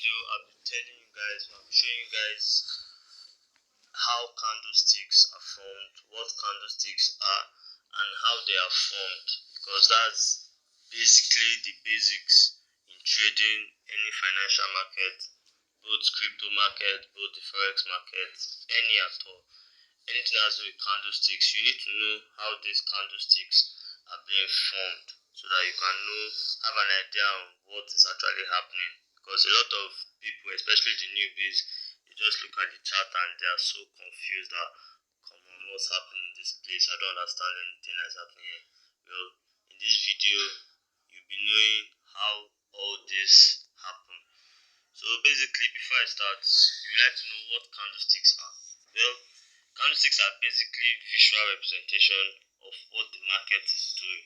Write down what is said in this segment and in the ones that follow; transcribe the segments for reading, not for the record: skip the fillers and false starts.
video, I'll be telling you guys, I'll be showing you guys how candlesticks are formed, what candlesticks are, and how they are formed, because that's basically the basics in trading any financial market, both crypto market, both the forex market, any at all. Anything that has to do with candlesticks, you need to know how these candlesticks are being formed so that you can have an idea on what is actually happening. Because a lot of people, especially the newbies, they just look at the chart and they are so confused that, come on, what's happening in this place? I don't understand anything that's happening here. Well, in this video, you'll be knowing how all this happen. So basically, before I start, you would like to know what candlesticks are. Well, candlesticks are basically visual representation of what the market is doing.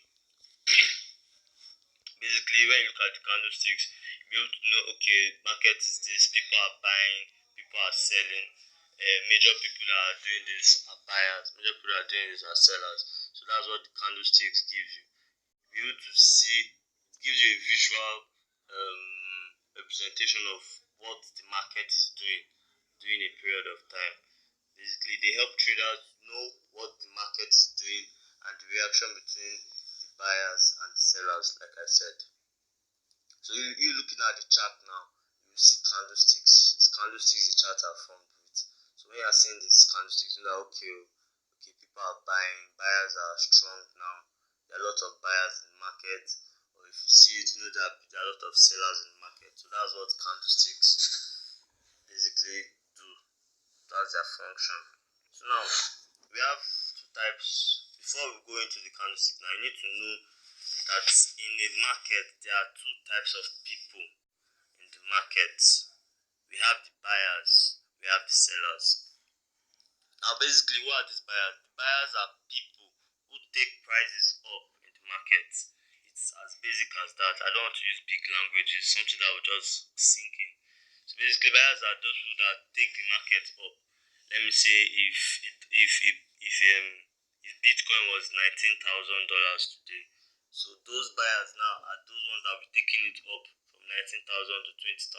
Basically, when you look at the candlesticks, you'll be able to know, okay, market is this, people are buying, people are selling. Major people that are doing this are buyers, major people that are doing this are sellers. So that's what the candlesticks gives you. You'll be able to see, it gives you a visual representation of what the market is doing during a period of time. Basically, they help traders know what the market is doing and the reaction between the buyers and the sellers, like I said. So you looking at the chart now, you see candlesticks. These candlesticks the chart are formed with. So when you are seeing these candlesticks, you know that okay, people are buying, buyers are strong now. There are a lot of buyers in the market. Or if you see it, you know that there are a lot of sellers in the market. So that's what candlesticks basically do. That's their function. So now we have two types. Before we go into the candlestick, now you need to know that in a market there are two types of people in the market. We have the buyers, we have the sellers. Now basically, what are these buyers? The buyers are people who take prices up in the market. It's as basic as that. I don't want to use big languages, something that will just sink in. So basically, buyers are those people that take the market up. Let me say if Bitcoin was $19,000 today, so those buyers now are those ones that will be taking it up from 19,000 to 20,000,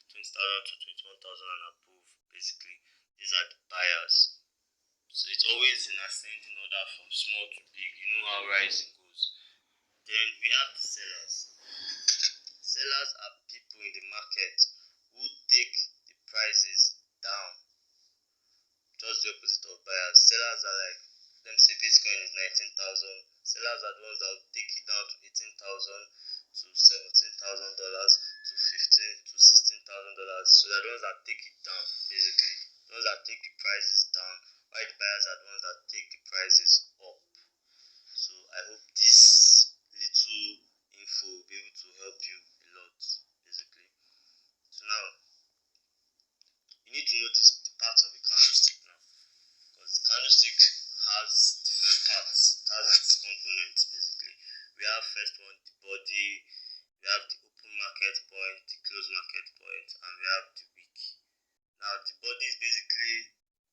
20,000 to 21,000 and above. Basically, these are the buyers. So it's always in ascending order from small to big. You know how rising goes. Then we have the sellers. Sellers are people in the market who take the prices down. Just the opposite of buyers. Sellers are like, let me say Bitcoin is 19,000. Sellers are the ones that will take it down to 18,000 to $17,000 to $15,000 to $16,000. So they're the ones that take it down, basically. The ones that take the prices down, while the buyers are the ones that take the prices up. So I hope this little info will be able to help you a lot, basically. So now, you need to notice the parts of a candlestick now, because the candlestick has different parts. It has its components, basically. We have first one, the body, we have the open market point, the closed market point, and we have the wick. Now the body is basically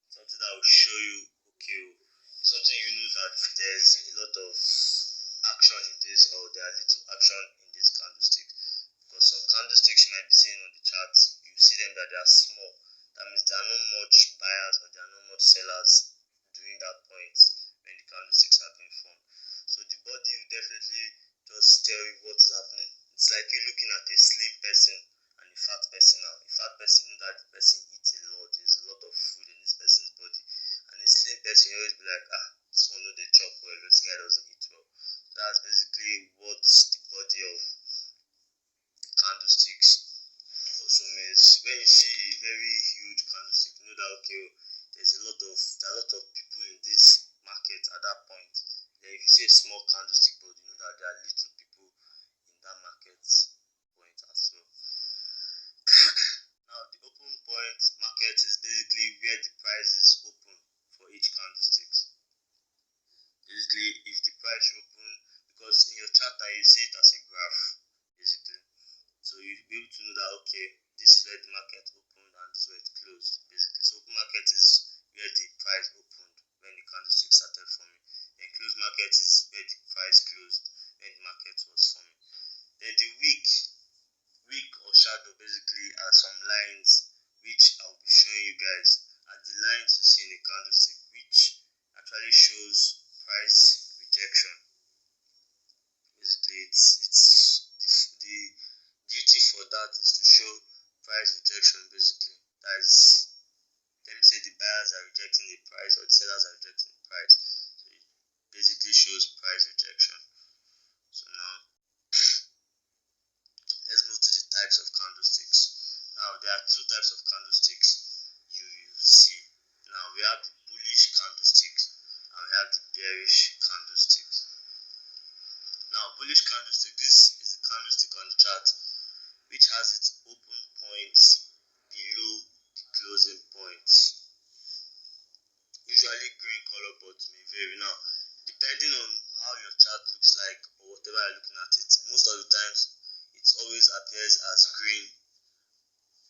something that will show you, okay, something you know that there's a lot of action in this, or there are little action in this candlestick. Because some candlesticks you might be seeing on the chart, you see them that they are small. That means there are not much buyers or there are not much sellers during that point when the candlesticks are being formed. So the body will definitely just tell you what is happening. It's like you looking at a slim person and a fat person now. A fat person, you know that the person eats a lot. There's a lot of food in this person's body. And a slim person, you always be like, this one no dey chop well, this guy doesn't eat well. So that's basically what the body of the candlesticks also means. When you see a very huge candlestick, you know that okay, there are a lot of people in this market at that point. Then if you see a small candlestick board, you know that there are little people in that market point as well. Now the open point market is basically where the price is open for each candlestick. Basically, if the price open, because in your chart you see it as a graph, basically. So you'll be able to know that okay, this is where the market opened and this is where it closed, basically. So open market is where the price opened when the candlestick started forming. Then closed market is where the price closed when the market was forming. Then the wick or shadow basically are some lines which I'll be showing you guys as the lines you see in a candlestick, which actually shows price rejection. Basically, the duty for that is to show price rejection. Basically, that is, let me say the buyers are rejecting the price or the sellers are rejecting the price. So it basically shows price rejection. So now let's move to the types of candlesticks. Now there are two types of candlesticks you see. Now we have the bullish candlesticks and we have the bearish candlesticks. Now bullish candlestick, this is the candlestick on the chart which has its open points below the closing points. Usually green color, but may vary. Now depending on how your chart looks like or whatever you're looking at it, most of the times it always appears as green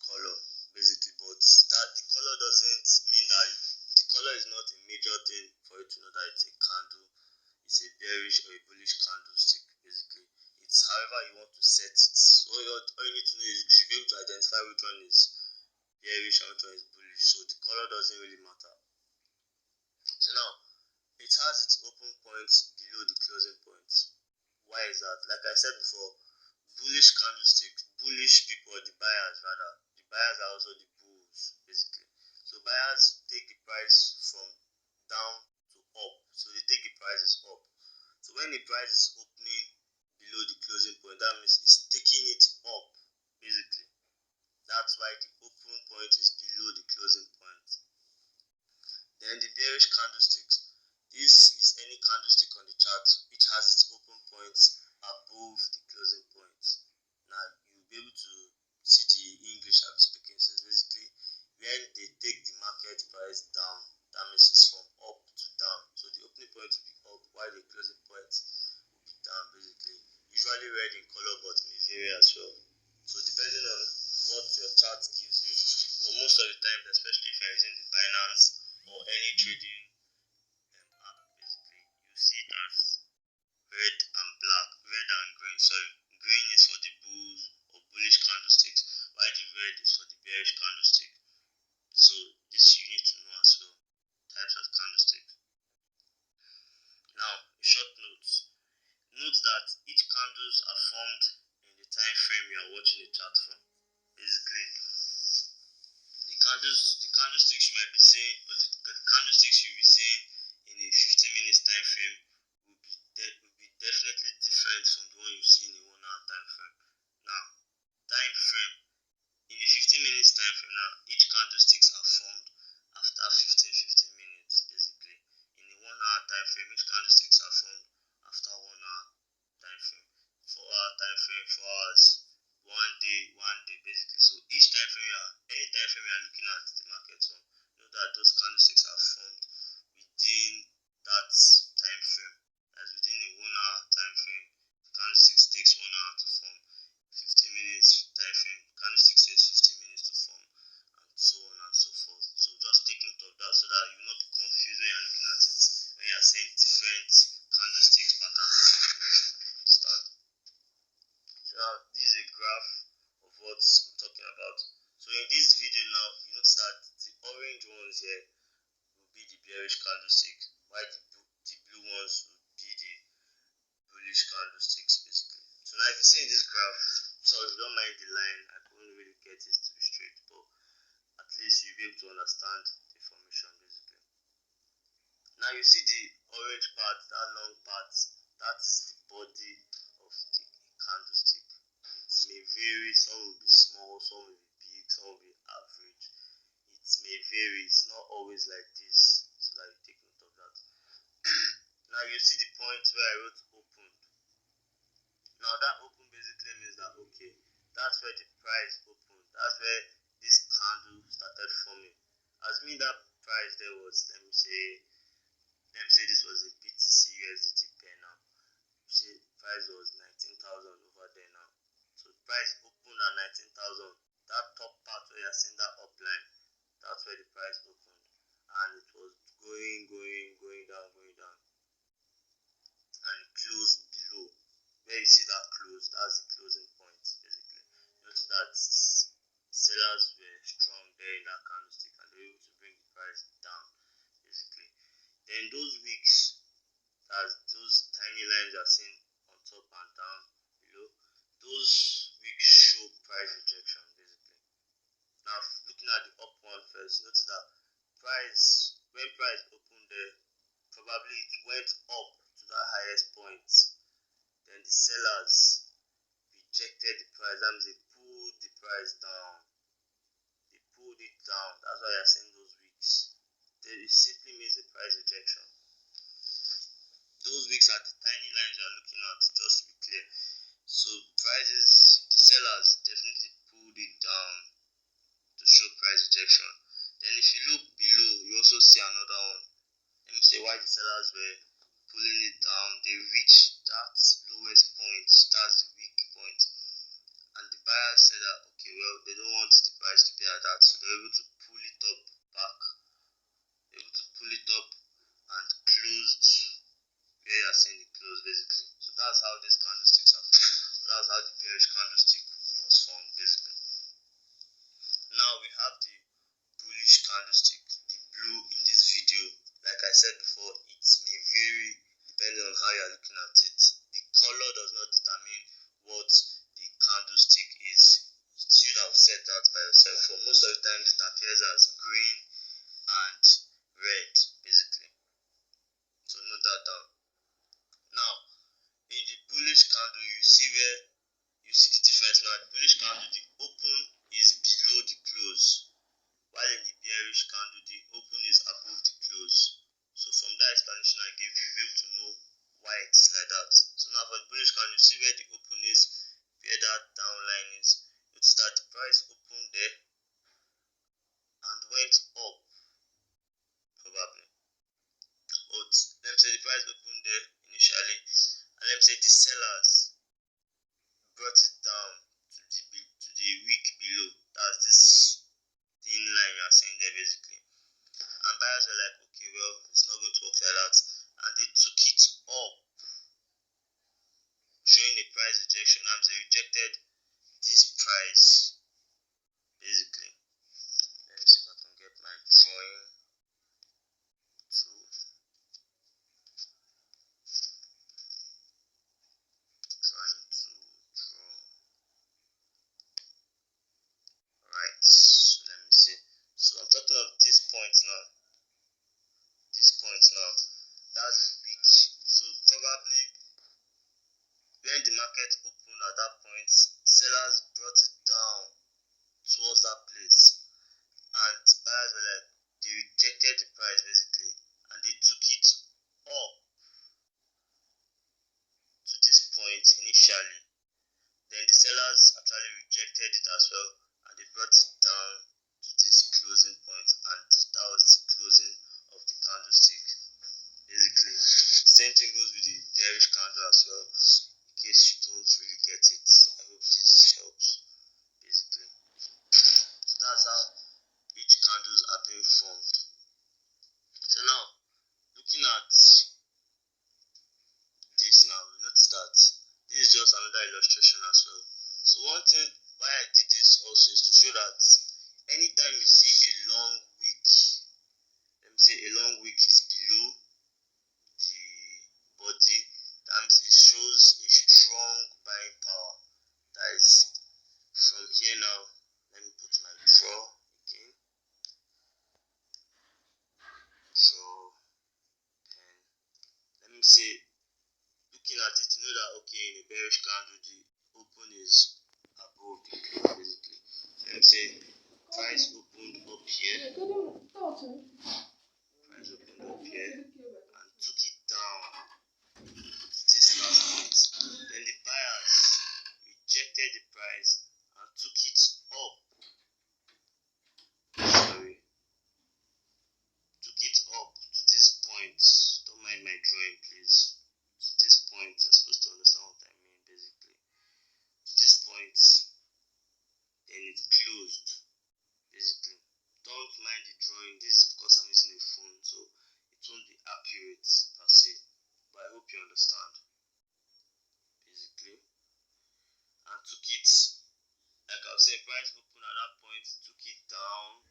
color basically, but that the color doesn't mean that the color is not a major thing for you to know that it's a candle, it's a bearish or a bullish candlestick. Basically, it's however you want to set it. All you need to know is you should be able to identify which one is bearish and which one is bullish, so the color doesn't really matter. So now it has its open points below the closing points. Why is that? Like I said before, bullish candlesticks, bullish people, the buyers rather, the buyers are also the bulls basically. So buyers take the price from down to up, so they take the prices up. So when the price is opening below the closing point, that means it's taking it up basically. That's why the open point is below the closing point. Then the bearish candlesticks, this is any candlestick on the chart which has its open points above the closing point. Now you'll be able to see the English I'm speaking. So basically when they take the market price down, that means it's from up to down. So the opening point will be up while the closing point will be down basically. Usually red in color but may vary as well. So depending on what your chart gives you, but most of the time, especially if you're using the Binance or any trading app, basically you see it as red and black, red and green. Sorry, green is for the bulls or bullish candlesticks, while the red is for the bearish candlestick. So this you need to know as well. Types of candlesticks. Now, short notes. Note that each candles are formed in the time frame you are watching the chart from. Basically, the candlesticks you might be seeing, or the candlesticks you'll be seeing in a 15 minutes time frame will be definitely different from the one you see in a 1 hour time frame. Now, time frame in the 15 minutes time frame, now each candlesticks are formed after 15 minutes basically. In a 1 hour time frame, each candlesticks are formed after 1 hour time frame. 4 hour time frame, 4 hours, 1 day basically. So each time frame any time frame you are looking at the market from, know that those candlesticks are formed within that time frame. As within a 1 hour time frame, the candlesticks takes 1 hour to form. 15 minutes time frame, candlestick takes 15 minutes to form, and so on and so forth. So just take note of that so that you will not be confused when you are looking at it, when you are seeing different candlesticks patterns. Understand? So now this is a graph of what I'm talking about. So in this video now, you notice that the orange ones here will be the bearish candlestick, while the blue ones will be the bullish candlesticks basically. So now if you see in this graph, sorry if you don't mind the line, I couldn't really get it to be straight, but at least you'll be able to understand the formation basically. Now you see the orange part, that long part, that is the body of the candlestick. It may vary, some will be small, some will be big, some will be average. It may vary, it's not always like this, so that you take note of that. Now you see the point where I wrote opened. Now that open basically means that okay, that's where the price opened. That's where this candle started forming. Assuming that price there was, let me say this was a BTC USDT pair now. You see price was 19,000 over there now. So the price opened at 19,000. That top part where you're seeing that upline, that's where the price opened. And it was going down. And it closed below. Where you see that close, that's the closing point basically. Notice that Then those wicks, as those tiny lines you are seeing on top and down below, those wicks show price rejection basically. Now looking at the up one first, notice that when price opened there, probably it went up to that highest point. Then the sellers rejected the price, that means they pulled the price down. They pulled it down. That's why you're seeing those wicks. It simply means a price rejection. Those wicks are the tiny lines you are looking at, just to be clear. So prices, the sellers definitely pulled it down to show price rejection. Then if you look below, you also see another one. Let me say why the sellers were pulling it down. They reached that lowest point, that's the weak point. And the buyers said that, okay, well, they don't want the price to be at that, so they're able to pull it up back, able to pull it up and closed where you are seeing it close basically. So that's how these candlesticks are formed. That's how the bearish candlestick was formed basically. Now we have the bullish candlestick, the blue in this video. Like I said before, it may vary depending on how you are looking at it. The color does not determine what the candlestick is. It's you that have said that by yourself. For most of the time it appears as green and red basically. So note that down. Now in the bullish candle, you see the difference. Now the bullish candle, the open is below the close, while in the bearish candle the open is above the close. So from that explanation I gave you, you'll be able to know why it is like that. So now for the bullish candle, you see where the open is, where that down line is. Notice that the price opened there and went up probably. But let me say the price opened there initially, and let me say the sellers brought it down to the week below. That's this thin line you are seeing there basically. And buyers were like, okay, well, it's not going to work like that. And they took it up, showing a price rejection. That means they rejected this price basically. Let me see if I can get my drawing tool. Trying to draw. Alright, so let me see. So I'm talking of this point now. This point now. That's the week. So probably when the market opened at that point, sellers brought it down towards that place, and buyers were like, they rejected the price basically, and they took it up to this point initially. Then the sellers actually rejected it as well, and they brought it down to this closing point, and that was the closing of the candlestick basically. Same thing goes with the bearish candle as well, in case you don't really get it. I hope this helps basically. So that's how each candles are being formed. So now looking at this now, we notice that this is just another illustration as well. So one thing why I did this also is to show that anytime you see a long wick, let me say a long wick is below the body, that means it shows a strong buying power. That is from here now. Let me put my draw again. Draw pen. Let me say, looking at it, you know that okay, in a bearish candle the open is above the close basically. So let me say price opened up here, price opened up here and took it down to this last point. Then the buyers rejected the price and took it up, took it up to this point. Don't mind my drawing please. To this point, you're supposed to understand what I mean basically. To this point, then it closed basically. Don't mind the drawing, this is because I'm using a phone, so it won't be accurate per se, but I hope you understand basically. And took it, like I was saying, price open at that point, took it down.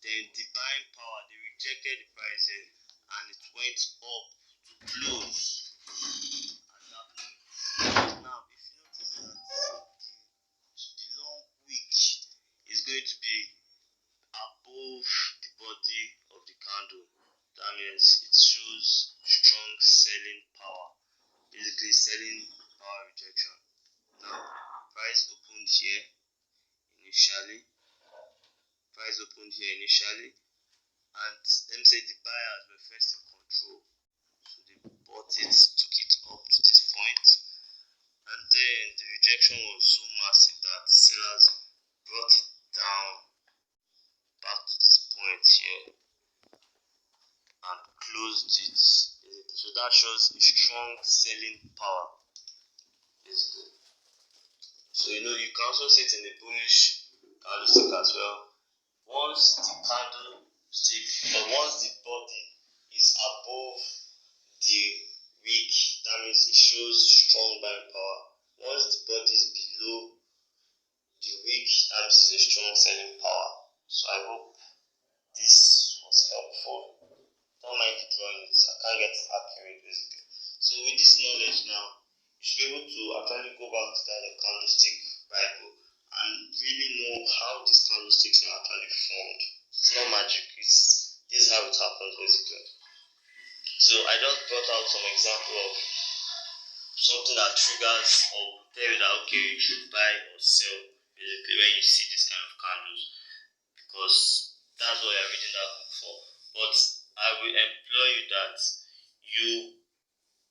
Then the buying power, they rejected the price here and it went up to close at that point. Now, if you notice that the long wick is going to be above the body of the candle, that means it shows strong selling power, basically selling power rejection. Now, price opened here initially, and let me say the buyers were first in control, so they bought it, took it up to this point, and then the rejection was so massive that sellers brought it down back to this point here and closed it. So that shows a strong selling power, basically. So you can also see it in the bullish candlestick as well. Once the candlestick, or once the body is above the wick, that means it shows strong buying power. Once the body is below the wick, that means it's a strong selling power. So I hope this was helpful. Don't mind the drawings, I can't get accurate basically. So with this knowledge now, you should be able to actually go back to that candlestick Bible and really know how these candlesticks are actually formed. It's not magic, this is how it happens basically. So I just brought out some example of something that triggers or tell you that okay, you should buy or sell basically when you see this kind of candles, because that's what you're reading that book for. But I will implore you that you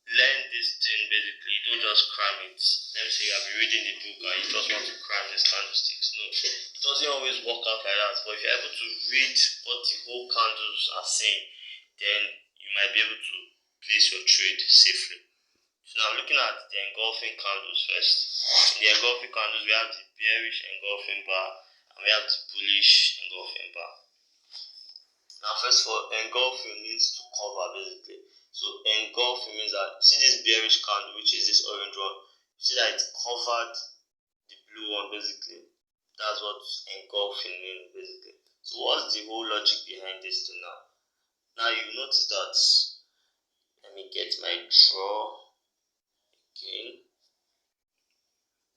learn this thing basically. Don't just cram it. Let me say you have been reading the book and you just want to cram these candlesticks. No, it doesn't always work out like that. But if you're able to read what the whole candles are saying, then you might be able to place your trade safely. So now looking at the engulfing candles first. In the engulfing candles, we have the bearish engulfing bar and we have the bullish engulfing bar. Now first of all, engulfing means to cover basically. So engulfing means that, see this bearish candle, which is this orange one, see that it covered the blue one basically. That's what engulfing means basically. So what's the whole logic behind this thing now? Now you notice that, let me get my draw again.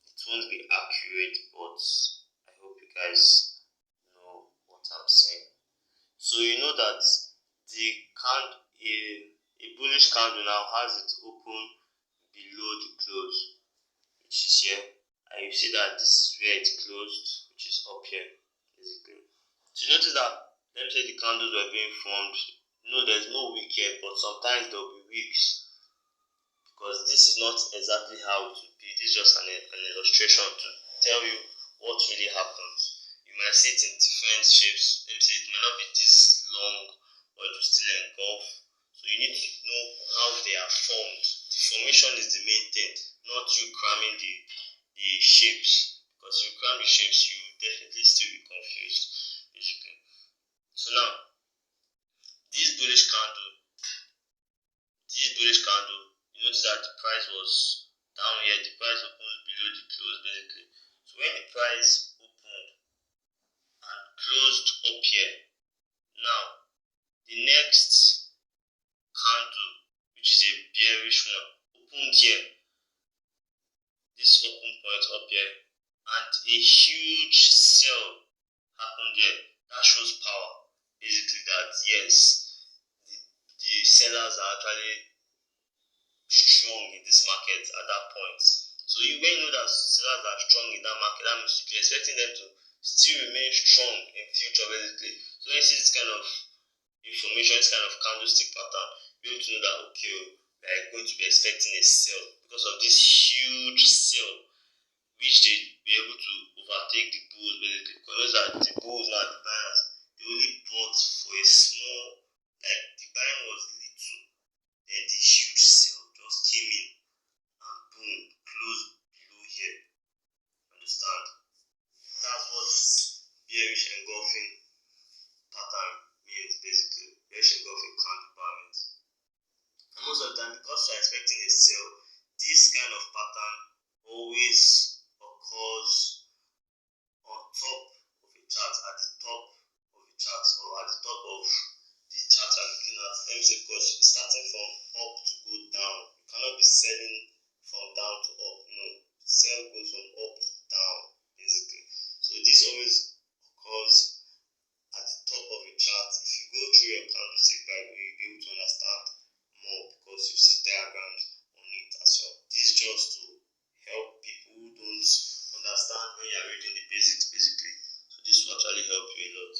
It won't be accurate, but I hope you guys know what I'm saying. So you know that a bullish candle now has it open below the close, which is here, and you see that this is where it closed, which is up here basically. So you notice that, let me say the candles were being formed. There's no wick here, but sometimes there will be wicks, because this is not exactly how it would be. This is just an illustration to tell you what really happens. You might see it in different shapes. Let me say it might not be this long, but it will still engulf. So you need to know how they are formed. The formation is the main thing, not you cramming the shapes. Because if you cram the shapes, you will definitely still be confused, basically. So now, this bullish candle, you notice that the price was down here. The price opened below the close basically. So when the price opened and closed up here, now the next candle, which is a bearish one, opened here, this open point up here, and a huge sell happened here. That shows power basically, that yes, the sellers are actually strong in this market at that point. So when you know that sellers are strong in that market, that means you're expecting them to still remain strong in future basically. So when you see this kind of information, this kind of candlestick pattern, you're able to know that okay, we are going to be expecting a sell because of this huge sell, which they be able to overtake the bulls basically. Because that the bulls now, the buyers, they only bought for a small, like the buying was little, then the huge sell just came in and boom, closed below here. Understand? That's what bearish engulfing pattern means basically. Bearish engulfing candle bar means. And most of the time, because you're expecting a sell, this kind of pattern always occurs on top of a chart, at the top of the chart, or at the top of the chart you're looking at. Let me say, for because it's starting from up to go down. You cannot be selling from down to up. No, sell goes from up to down, basically. So this always occurs at the top of a chart. If you go through your candlestick Bible, you'll be able to understand more because you see diagrams on it as well. This is just to help people who don't understand when you're reading the basics, basically. So this will actually help you a lot.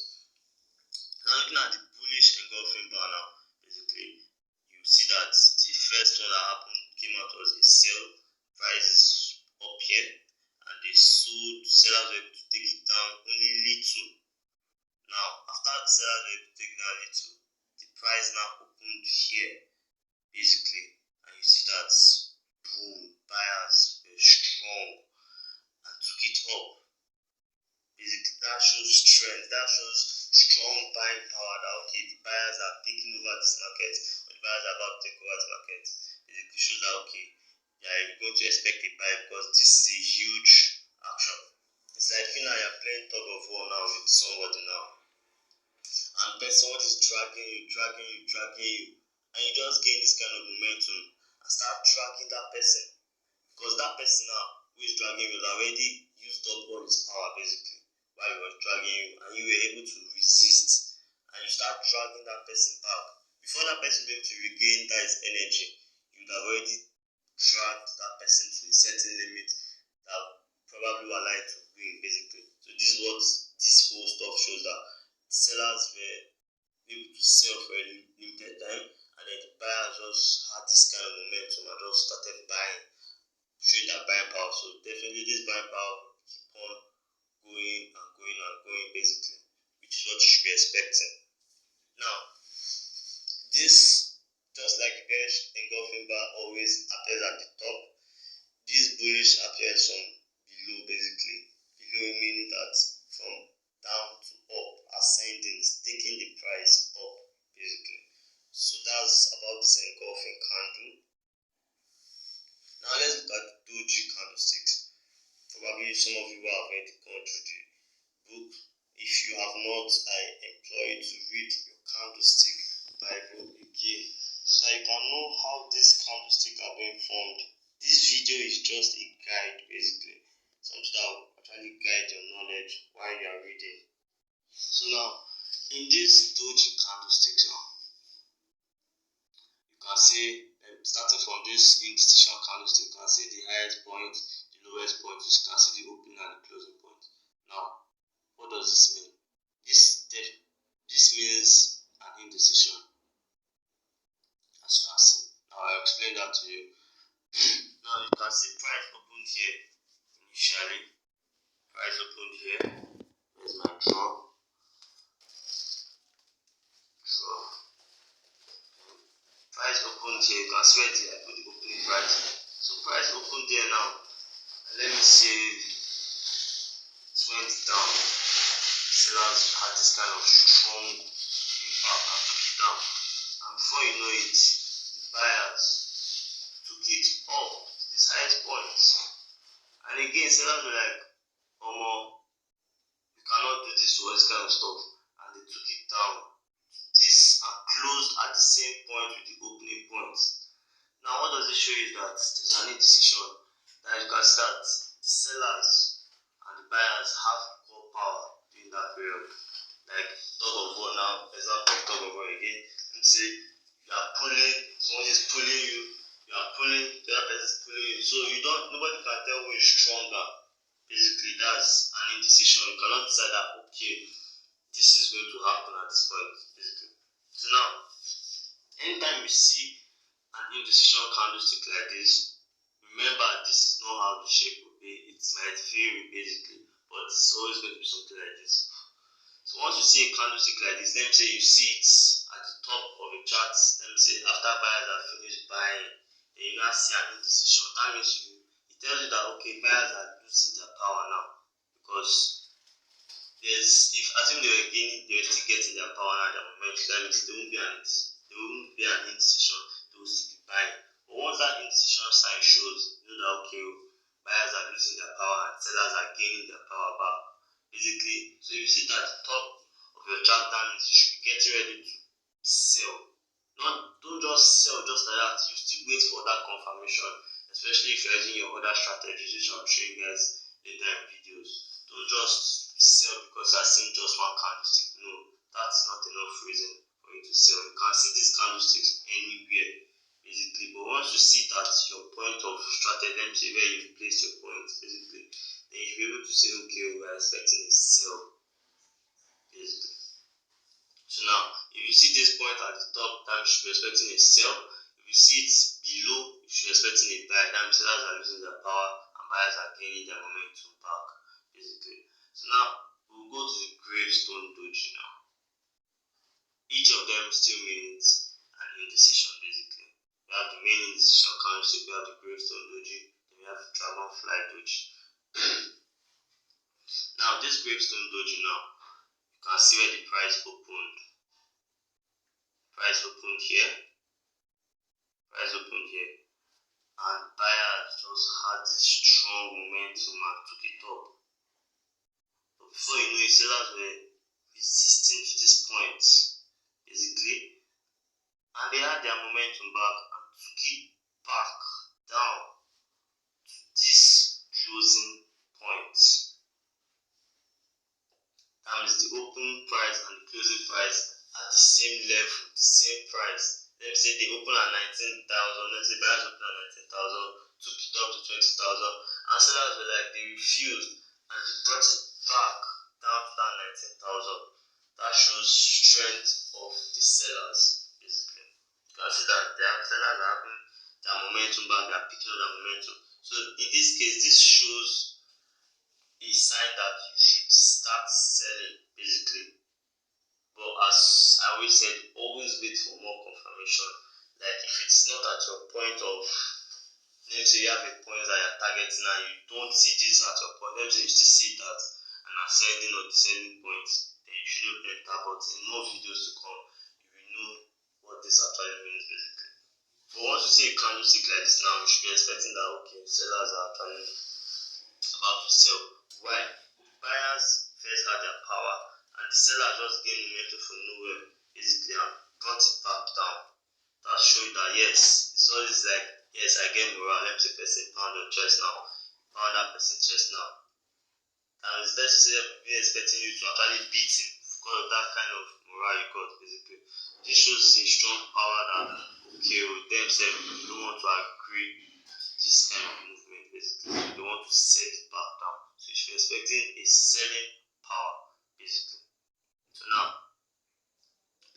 Now looking at the bullish engulfing bar now, basically, you see that the first one that happened came out was a sell. Price is up here, and they sold. Sellers were able to take it down only little. Now, after the sellers were able to take it down little, the price now opened here, basically, and you see that boom, buyers were strong and took it up. Basically, that shows strength, that shows strong buying power that okay, the buyers are taking over this market, or the buyers are about to take over this market. Basically shows that okay, you're going to expect a buy because this is a huge action. It's like you know you're playing tug of war now with somebody now, and then someone is dragging you, and you just gain this kind of momentum and start dragging that person, because that person now who is dragging you has already used up all his power, basically, while he was dragging you, and you were able to resist, and you start dragging that person back. Before that person will be able to regain that his energy, you would have already dragged that person to a certain limit that probably will allow you to win, basically. So this is what this whole stuff shows, that sellers were able to sell for a limited time, and then the buyers just had this kind of momentum and just started buying, showing that buying power. So definitely this buying power will keep on going, basically, which is what you should be expecting. Now, this, just like the bearish engulfing bar always appears at the top, this bullish appears from below, basically. Below meaning that from down to up, ascending, taking the price up, basically. So that's about this engulfing candle. Now let's look at the doji candlesticks. Probably some of you have already gone through the book. If you have not, I implore you to read your candlestick Bible again, so that you can know how these candlesticks are being formed. This video is just a guide, basically, something that will actually guide your knowledge while you are reading. So now, in this doji candlesticks now, you can see, starting from this indecision candlestick, you can see the highest point, the lowest point, you can see the opening and the closing point. Now, what does this mean? This means an indecision, as you can see. Now I'll explain that to you. Now you can see price opened here initially. Price opened here. There's my draw. Price opened here. You can see where I put the opening price. So price opened there now. Let me say it went down. Sellers had this kind of strong impact and took it down. And before you know it, the buyers took it up to this highest point. And again, sellers were like, you cannot do this or this kind of stuff. And they took it down to this and closed at the same point with the opening point. Now, what does it show you? That there's an indecision. That you can see that the sellers and the buyers have equal power during that period. Like tug of war now, example of tug of war again. And say you are pulling, someone is pulling you, you are pulling, the other person is pulling you. So nobody can tell who is stronger. Basically, that's an indecision. You cannot decide that okay, this is going to happen at this point, basically. So now, anytime you see an indecision candlestick like this, remember this is not how the shape will be. It might vary, basically, but it's always going to be something like this. So once you see a candlestick like this, let me say you see it at the top of a chart. Let me say after buyers are finished buying, then you now see an indecision. That means it tells you that okay, buyers are losing their power now, because if assume they were still getting their power now, their momentum, that means there won't be an indecision. They will still be buying. But once that indecision sign shows, you know that okay, buyers are losing their power and sellers are gaining their power back. Basically, so if you see that at the top of your chart, that means you should be getting ready to sell. Don't confirmation, especially if you're using your other strategies, which I'll show you guys later in videos. Don't just sell because you're seeing just one candlestick. No, that's not enough reason for you to sell. You can see these candlesticks anywhere, basically. But once you see that your point of strategy, let me say where you place your points, basically, then you'll be able to say, okay, we're expecting a sell, basically. So now, if you see this point at the top, that means you should be expecting a sell. If you see it below, you should be expecting a buy. That means sellers are losing their power and buyers are gaining their momentum back, basically. So now, we'll go to the gravestone doji now. Each of them still means an indecision, basically. We have the main indecision candlestick, we have the gravestone doji, then we have the dragonfly doji. Now, this gravestone doji now, you can see where the price opened. Price opened here, and buyers just had this strong momentum and took it up. But before you know it, sellers were resisting to this point, basically, and they had their momentum back and took it back down to this closing point. That means the open price and the closing price at the same level, the same price. Let me say they open at 19,000, let's say buyers open at 19,000, took it up to 20,000, and sellers were like, they refused, and they brought it back down to that 19,000. That shows strength of the sellers, basically. You can see that their sellers are having their momentum back, they are picking up their momentum. So in this case, this shows a sign that you should start selling, basically. But as I always said, always wait for more confirmation. Like if it's not at your point of, let me say you have a point that you're targeting and you don't see this at your point, let me say you still see that and ascending or descending point, then you shouldn't enter. But in more videos to come, you will know what this actually means, basically. But once you see a candlestick like this now, you should be expecting that, okay, sellers are actually about to sell. Why? Buyers first had their power and the seller just gained momentum from nowhere, basically, and brought it back down. That showed that yes, it's always like, yes, I get morale. Let me say person pound your chest now, pound that person's chest now. And it's best to say be expecting you to actually beat him because of that kind of morale you got, basically. This shows a strong power that, okay, with themselves, they don't want to agree to this kind of movement, basically. They want to set it back down. So you should be expecting a selling power, basically. So now,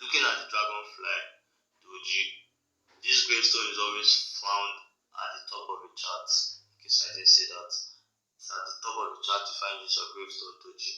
looking at the dragonfly doji, this gravestone is always found at the top of the chart. In case I didn't say that, it's at the top of the chart to find this gravestone doji,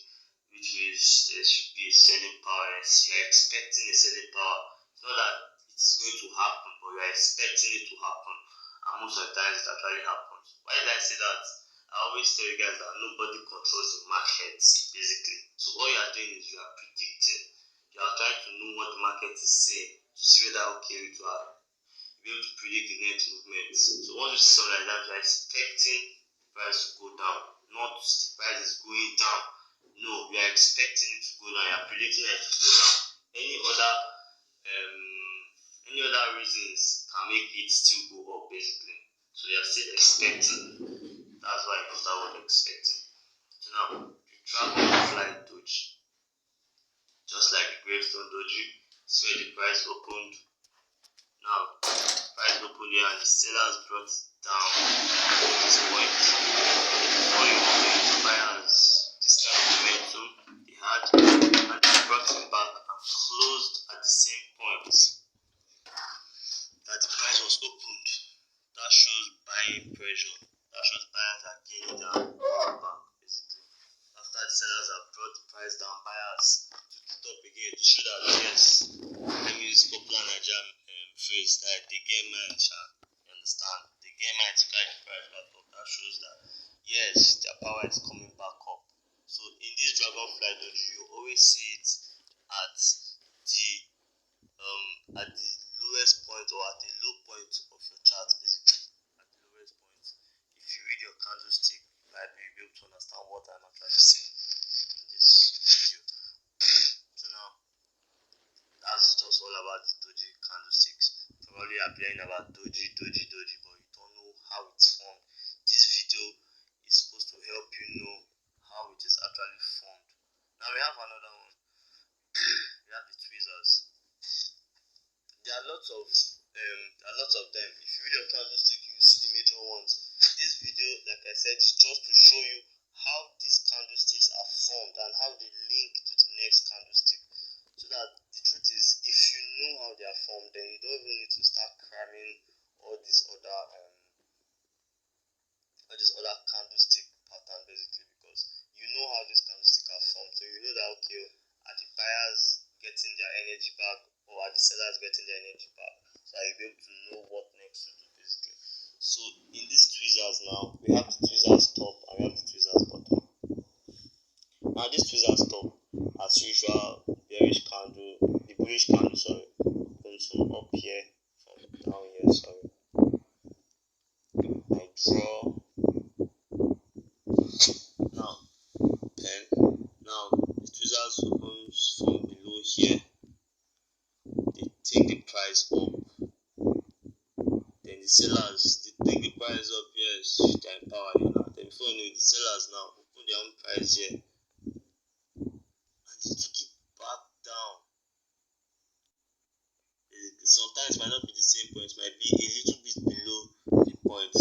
which means there should be a selling power. Yes, you are expecting a selling power. It's not that it's going to happen, but you are expecting it to happen. And most of the times it actually happens. Why did I say that? I always tell you guys that nobody controls the market, basically. So all you are doing is you are predicting. You are trying to know what the market is saying to see whether okay you are be able to predict the next movement. So once you see something like that, you are expecting the price to go down, not the price is going down. No, you are expecting it to go down. You are predicting it to go down. Any other reasons can make it still go up, basically. So you are still expecting. That's why I use that word expecting. So now the dragonfly doji, just like the gravestone doji, see where the price opened. Now price opened here and the sellers brought it down to this point. For you buyers, this kind of momentum they had, and they brought it back and closed at the same point that the price was opened. That shows buying pressure. That shows buyers are gaining their power back, basically. After the sellers have brought the price down, buyers took it up again to show that yes, let me use popular Nigerian phrase that they get mad, you understand? They get mad to carry the price back up. That shows that yes, their power is coming back up. So in this dragonfly doji, you always see it at the lowest point or at the low point of your chart, basically. At the lowest point. If you read your candlestick, you might be able to understand what I'm actually saying in this video. So now, that's just all about the doji candlesticks. Probably you are playing about doji, but you don't Now we have another one. We have the tweezers. There are lots of them. If you read your candlestick, you see the major ones. This video, like I said, is just to show you how these candlesticks are formed and how they link to the next candlestick. So that the truth is, if you know how they are formed, then you don't even need to start cramming all these other candlestick pattern basically, because you know how these candlesticks are formed. So you know that, okay, are the buyers getting their energy back, or are the sellers getting their energy back? So you'll be able to know what next to do basically. So in these tweezers now, we have the tweezers top and we have the tweezers bottom. Now this tweezers top, as usual, bearish candle, the bullish candle, sorry, comes from up here, from down here, sorry. I draw now pen. Now the tweezers opens from below here. They take the price up. Then the sellers, they take the price up. Yes, they're in power here now. Then before you know it, the sellers now open their own price here, and they took it back down. Sometimes it might not be the same point, it might be a little bit below the point,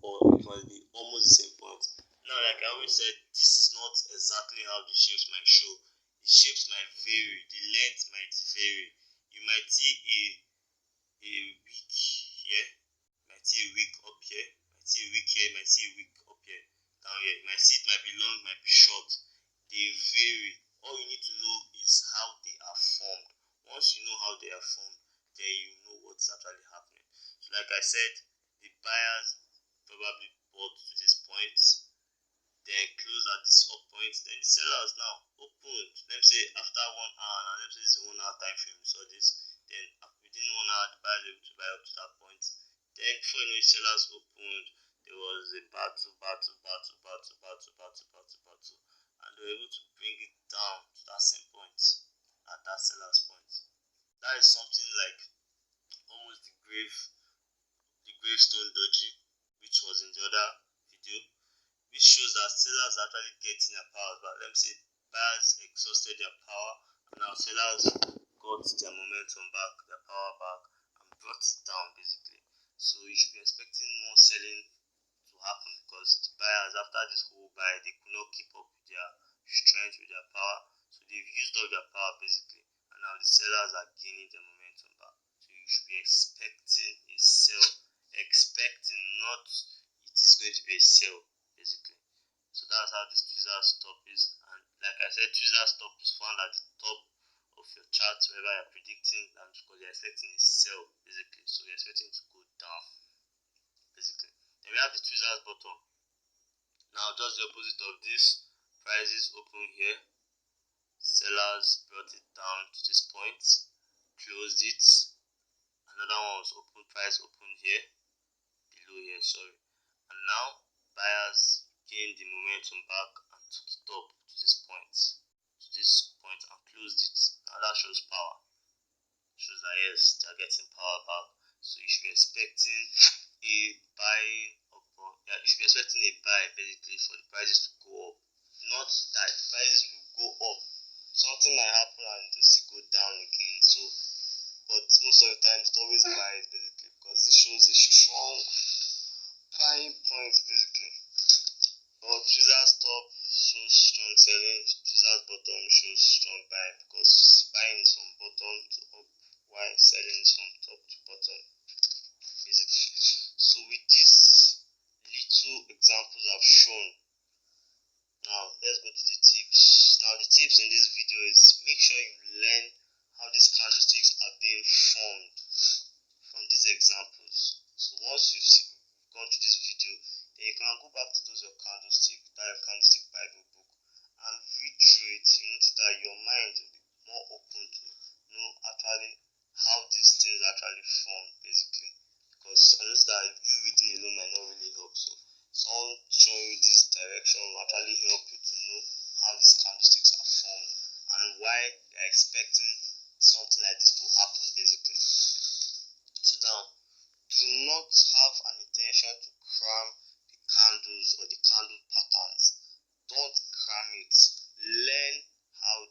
or it might be almost the same point. Now, like I always said, this is not exactly how the shapes might show. The shapes might vary, the length might vary. You might see a wick here, you might see a wick up here, you might see a wick here, you might see a wick up here, down here. You might see it might be long, might be short. They vary. All you need to know is how they are formed. Once you know how they are formed, then you know what's actually happening. So like I said, the buyers probably bought to this point, then closed at this up point, then the sellers now opened. Let me say after 1 hour, now let me say this is 1 hour time frame, you saw this, then within 1 hour the buyers were able to buy up to that point. Then before you know it, sellers opened, there was a battle, and they were able to bring it down to that same point, at that seller's point. That is something like almost the gravestone doji, which was in the other video, which shows that sellers are actually getting their power back. Let me say buyers exhausted their power, and now sellers got their momentum back, their power back, and brought it down basically. So you should be expecting more selling to happen, because the buyers, after this whole buy, they could not keep up with their strength, with their power. So they've used up their power basically, and now the sellers are gaining their momentum back. So you should be expecting a sell. Expecting, not it is going to be a sell basically. So that's how this tweezer stop is. And like I said, tweezer stop is found at the top of your chart wherever you're predicting, and because you're expecting a sell basically. So you're expecting to go down basically. Then we have the tweezers bottom. Now just the opposite of this, prices open here, sellers brought it down to this point, closed it. Another one was open, price open here, below here, sorry. And now buyers gained the momentum back and took it up to this point, and closed it. Now that shows power. Shows that yes, they are getting power back. So you should be expecting a buying upon. Yeah, you should be expecting a buy basically for the prices to go up. Not that prices will go up. Something might happen and to see go down again. So, but most of the time it always buys basically, because it shows a strong buying point basically. But tweezers top shows strong selling, tweezers bottom shows strong buying, because buying is from bottom to up, while selling is from top to bottom basically. So with these little examples I've shown, now let's go to the tips. Now the tips in this video is, make sure you learn how these candlesticks are being formed from these examples. So once you've gone to this video, then you can go back to your candlestick Bible book, and read through it. You notice that your mind will be more open to know actually how these things actually form basically. Because I notice that if you reading alone might not really help. So someone showing you this direction will actually help you to know how these candlesticks are formed and why you're expecting something like this to happen basically. So now, do not have an intention to cram the candles or the candle patterns. Don't cram it. Learn how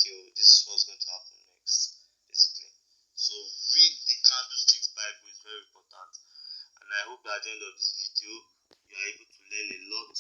okay, oh, this is what's going to happen next, basically. So read the candlesticks Bible is very important, and I hope that at the end of this video you are able to learn a lot